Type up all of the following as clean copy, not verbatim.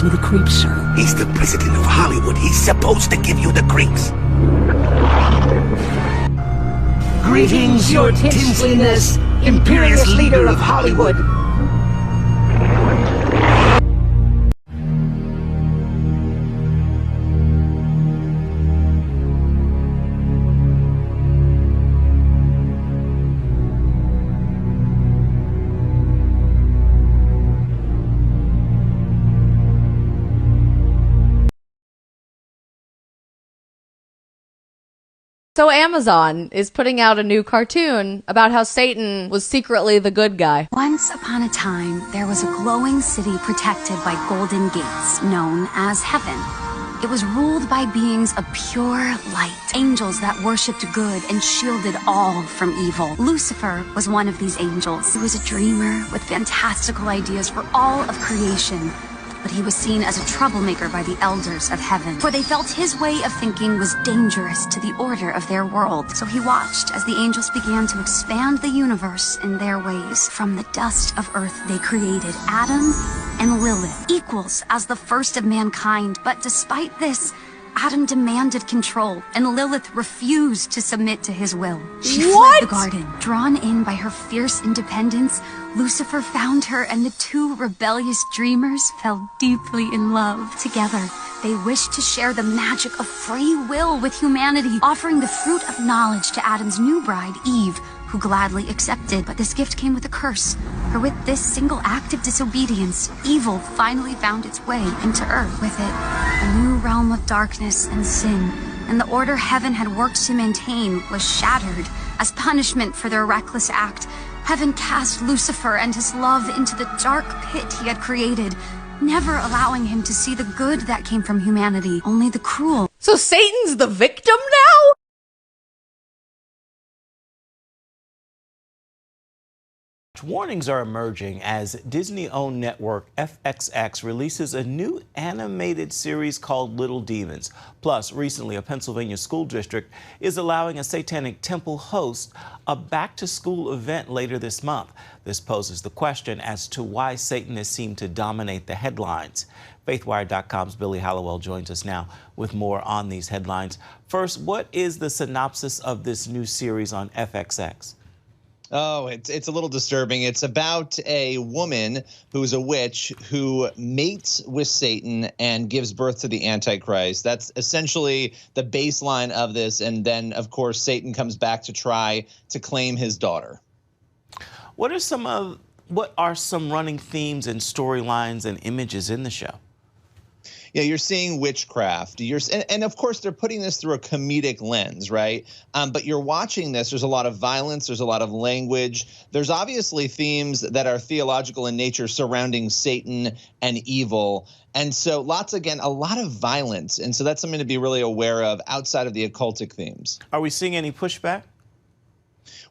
gives me the creeps, sir. He's the president of Hollywood. He's supposed to give you the creeps. Greetings, your tinseliness, imperious leader of Hollywood. So Amazon is putting out a new cartoon about how Satan was secretly the good guy. Once upon a time, there was a glowing city protected by golden gates, known as heaven. It was ruled by beings of pure light, angels that worshipped good and shielded all from evil. Lucifer was one of these angels. He was a dreamer with fantastical ideas for all of creation. But he was seen as a troublemaker by the elders of heaven, for they felt his way of thinking was dangerous to the order of their world. So he watched as the angels began to expand the universe in their ways. From the dust of earth, they created Adam and Lilith, equals as the first of mankind. But despite this, Adam demanded control, and Lilith refused to submit to his will. She fled the garden. Drawn in by her fierce independence, Lucifer found her, and the two rebellious dreamers fell deeply in love. Together, they wished to share the magic of free will with humanity, offering the fruit of knowledge to Adam's new bride, Eve, who gladly accepted. But this gift came with a curse, for with this single act of disobedience, evil finally found its way into earth. With it, a new realm of darkness and sin, and the order heaven had worked to maintain was shattered. As punishment for their reckless act, heaven cast Lucifer and his love into the dark pit he had created, never allowing him to see the good that came from humanity, only the cruel. So Satan's the victim now? Warnings are emerging as Disney-owned network FXX releases a new animated series called Little Demons. Plus, recently, a Pennsylvania school district is allowing a satanic temple host a back-to-school event later this month. This poses the question as to why Satanists seem to dominate the headlines. FaithWire.com's Billy Hallowell joins us now with more on these headlines. First, what is the synopsis of this new series on FXX? Oh, it's a little disturbing. It's about a woman who's a witch who mates with Satan and gives birth to the Antichrist. That's essentially the baseline of this. And then, of course, Satan comes back to try to claim his daughter. What are some running themes and storylines and images in the show? Yeah, you're seeing witchcraft. And of course, they're putting this through a comedic lens, right? But you're watching this. There's a lot of violence. There's a lot of language. There's obviously themes that are theological in nature surrounding Satan and evil. And so a lot of violence. And so that's something to be really aware of outside of the occultic themes. Are we seeing any pushback?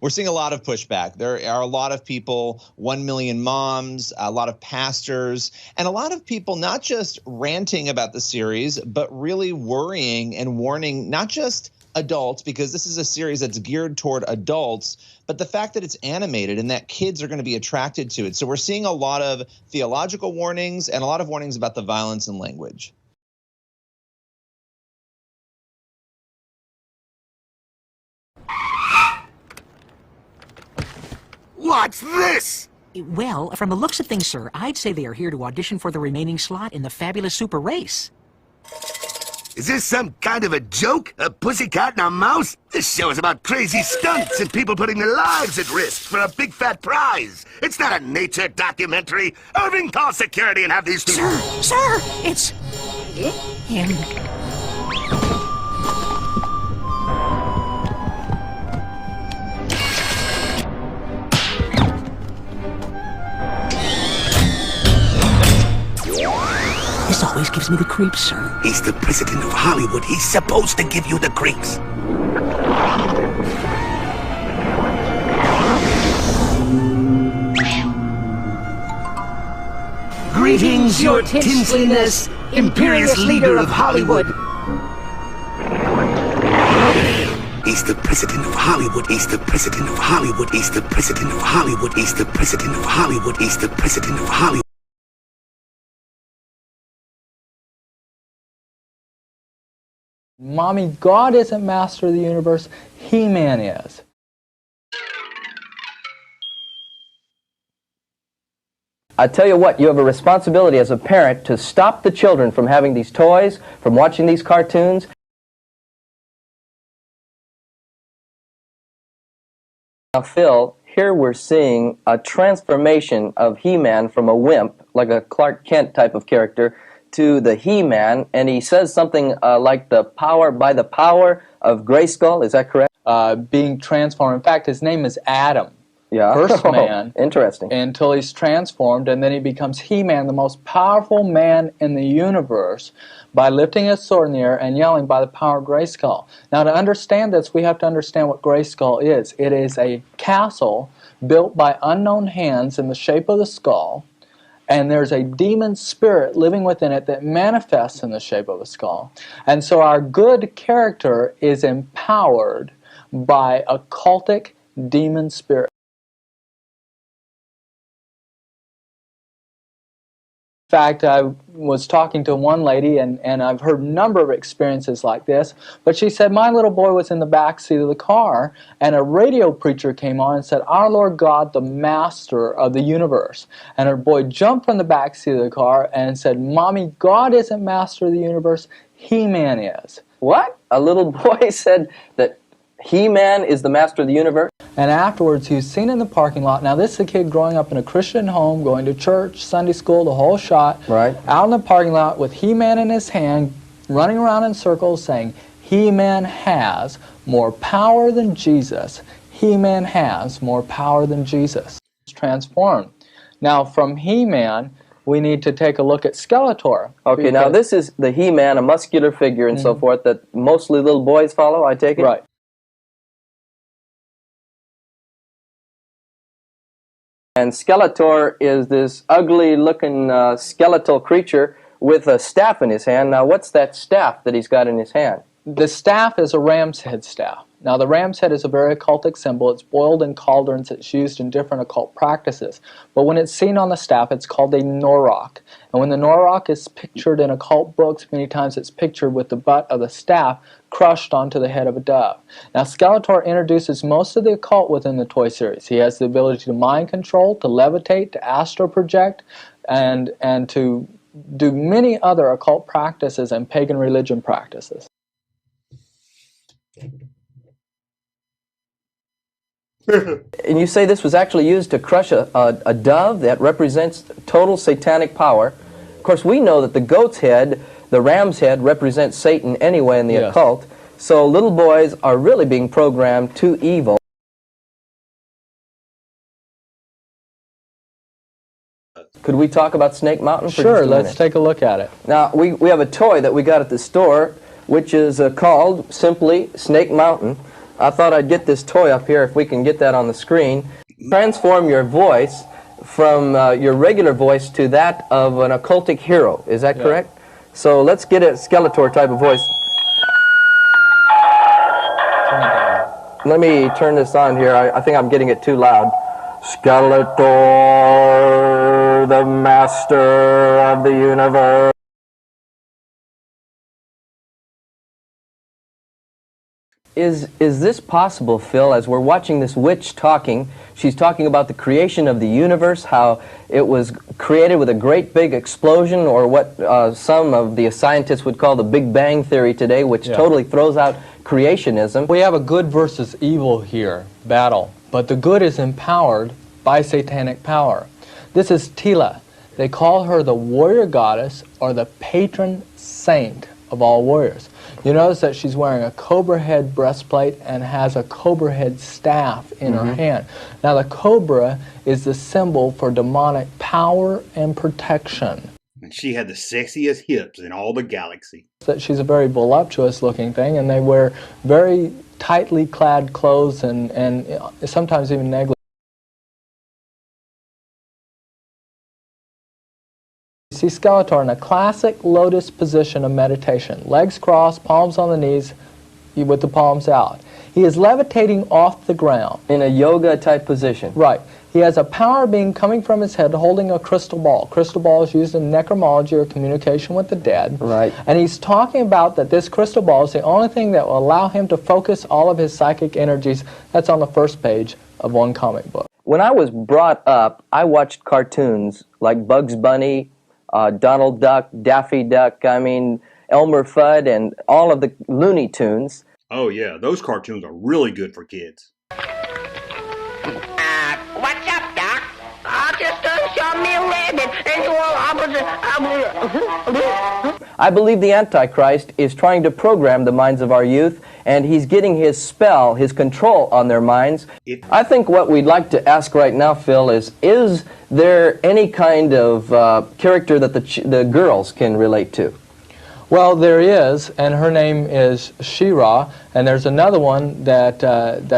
We're seeing a lot of pushback. There are a lot of people, 1 million moms, a lot of pastors, and a lot of people not just ranting about the series, but really worrying and warning not just adults, because this is a series that's geared toward adults, but the fact that it's animated and that kids are going to be attracted to it. So we're seeing a lot of theological warnings and a lot of warnings about the violence and language. What's this? Well, from the looks of things, sir, I'd say they are here to audition for the remaining slot in the fabulous super race. Is this some kind of a joke? A pussycat and a mouse? This show is about crazy stunts and people putting their lives at risk for a big fat prize. It's not a nature documentary. Irving, call security and have these two— Sir, it's him. This always gives me the creeps, sir. He's the president of Hollywood. He's supposed to give you the creeps. Greetings, your tinseliness, imperious leader of Hollywood. He's the president of Hollywood. He's the president of Hollywood. He's the president of Hollywood. He's the president of Hollywood. He's the president of Hollywood. Mommy, God isn't master of the universe, He-Man is. I tell you what, you have a responsibility as a parent to stop the children from having these toys, from watching these cartoons. Now, Phil, here we're seeing a transformation of He-Man from a wimp, like a Clark Kent type of character, to the He-Man, and he says something like by the power of Grayskull, is that correct? Being transformed. In fact, his name is Adam. Yeah. First man. Interesting. Until he's transformed, and then he becomes He-Man, the most powerful man in the universe, by lifting his sword in the air and yelling by the power of Grayskull. Now, to understand this, we have to understand what Grayskull is. It is a castle built by unknown hands in the shape of the skull, and there's a demon spirit living within it that manifests in the shape of a skull. And so our good character is empowered by a cultic demon spirit. In fact, I was talking to one lady, and I've heard a number of experiences like this, but she said, my little boy was in the back seat of the car, and a radio preacher came on and said, "Our Lord God, the master of the universe." And her boy jumped from the back seat of the car and said, "Mommy, God isn't master of the universe, He-Man is." What? A little boy said that He-Man is the master of the universe? And afterwards, he was seen in the parking lot. Now, this is a kid growing up in a Christian home, going to church, Sunday school, the whole shot. Right. Out in the parking lot with He-Man in his hand, running around in circles saying, "He-Man has more power than Jesus. He-Man has more power than Jesus." It's transformed. Now, from He-Man, we need to take a look at Skeletor. Okay, now this is the He-Man, a muscular figure and so forth that mostly little boys follow, I take it? Right. And Skeletor is this ugly-looking skeletal creature with a staff in his hand. Now, what's that staff that he's got in his hand? The staff is a ram's head staff. Now, the ram's head is a very occultic symbol. It's boiled in cauldrons. It's used in different occult practices. But when it's seen on the staff, it's called a norok. And when the norok is pictured in occult books, many times it's pictured with the butt of the staff crushed onto the head of a dove. Now, Skeletor introduces most of the occult within the toy series. He has the ability to mind control, to levitate, to astral project, and to do many other occult practices and pagan religion practices. And you say this was actually used to crush a dove that represents total satanic power. Of course, we know that the goat's head, the ram's head, represents Satan anyway in the occult. So little boys are really being programmed to evil. Could we talk about Snake Mountain for just a minute? Sure, let's take a look at it. Now, we have a toy that we got at the store, which is called simply Snake Mountain. I thought I'd get this toy up here if we can get that on the screen. Transform your voice from your regular voice to that of an occultic hero. Is that correct? So let's get a Skeletor type of voice. Let me turn this on here. I think I'm getting it too loud. Skeletor, the master of the universe. Is this possible, Phil, as we're watching this witch talking, she's talking about the creation of the universe, how it was created with a great big explosion, or what some of the scientists would call the Big Bang Theory today, which totally throws out creationism. We have a good versus evil here, battle, but the good is empowered by satanic power. This is Tila. They call her the warrior goddess or the patron saint of all warriors. You notice that she's wearing a cobra head breastplate and has a cobra head staff in her hand. Now, the cobra is the symbol for demonic power and protection. And she had the sexiest hips in all the galaxy. That she's a very voluptuous looking thing, and they wear very tightly clad clothes and sometimes even negligee. See Skeletor in a classic lotus position of meditation. Legs crossed, palms on the knees, with the palms out. He is levitating off the ground. In a yoga type position. Right. He has a power being coming from his head holding a crystal ball. Crystal ball is used in necromancy or communication with the dead. Right. And he's talking about that this crystal ball is the only thing that will allow him to focus all of his psychic energies. That's on the first page of one comic book. When I was brought up, I watched cartoons like Bugs Bunny, Donald Duck, Daffy Duck, I mean, Elmer Fudd, and all of the Looney Tunes. Oh yeah, those cartoons are really good for kids. What's up, Doc? I just saw me a rabbit and I believe the Antichrist is trying to program the minds of our youth, and he's getting his spell, his control on their minds. I think what we'd like to ask right now, Phil, is there any kind of character that the girls can relate to? Well, there is, and her name is She-Ra, and there's another one that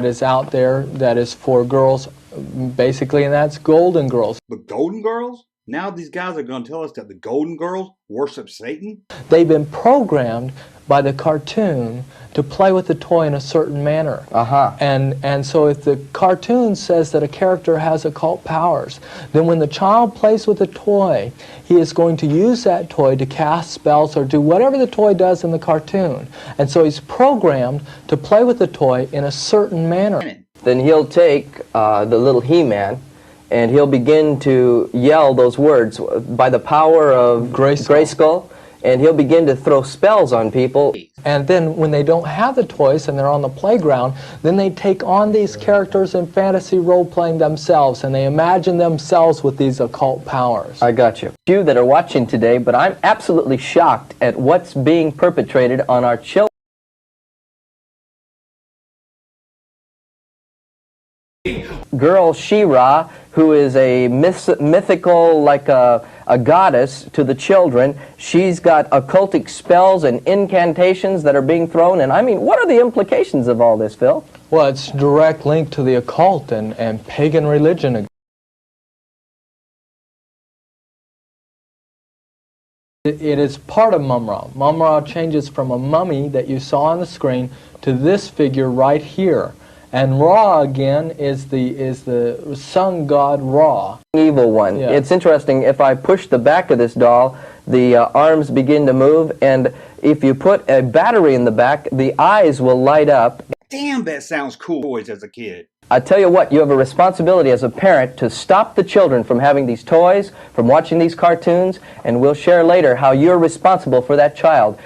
is out there that is for girls, basically, and that's Golden Girls. The Golden Girls? Now these guys are going to tell us that the Golden Girls worship Satan? They've been programmed by the cartoon to play with the toy in a certain manner. And so if the cartoon says that a character has occult powers, then when the child plays with the toy, he is going to use that toy to cast spells or do whatever the toy does in the cartoon. And so he's programmed to play with the toy in a certain manner. Then he'll take the little He-Man, and he'll begin to yell those words by the power of Grayskull, and he'll begin to throw spells on people. And then when they don't have the toys and they're on the playground, then they take on these characters in fantasy role-playing themselves, and they imagine themselves with these occult powers. I got you. You that are watching today, but I'm absolutely shocked at what's being perpetrated on our children. Girl She-Ra, who is a mythical, like a goddess to the children. She's got occultic spells and incantations that are being thrown, and I mean, what are the implications of all this, Phil? Well, it's direct link to the occult and pagan religion. It is part of Mum-Ra. Mum-Ra changes from a mummy that you saw on the screen to this figure right here. And Ra, again, is the sun god Ra. Evil one. Yeah. It's interesting, if I push the back of this doll, the arms begin to move, and if you put a battery in the back, the eyes will light up. Damn, that sounds cool as a kid. I tell you what, you have a responsibility as a parent to stop the children from having these toys, from watching these cartoons, and we'll share later how you're responsible for that child.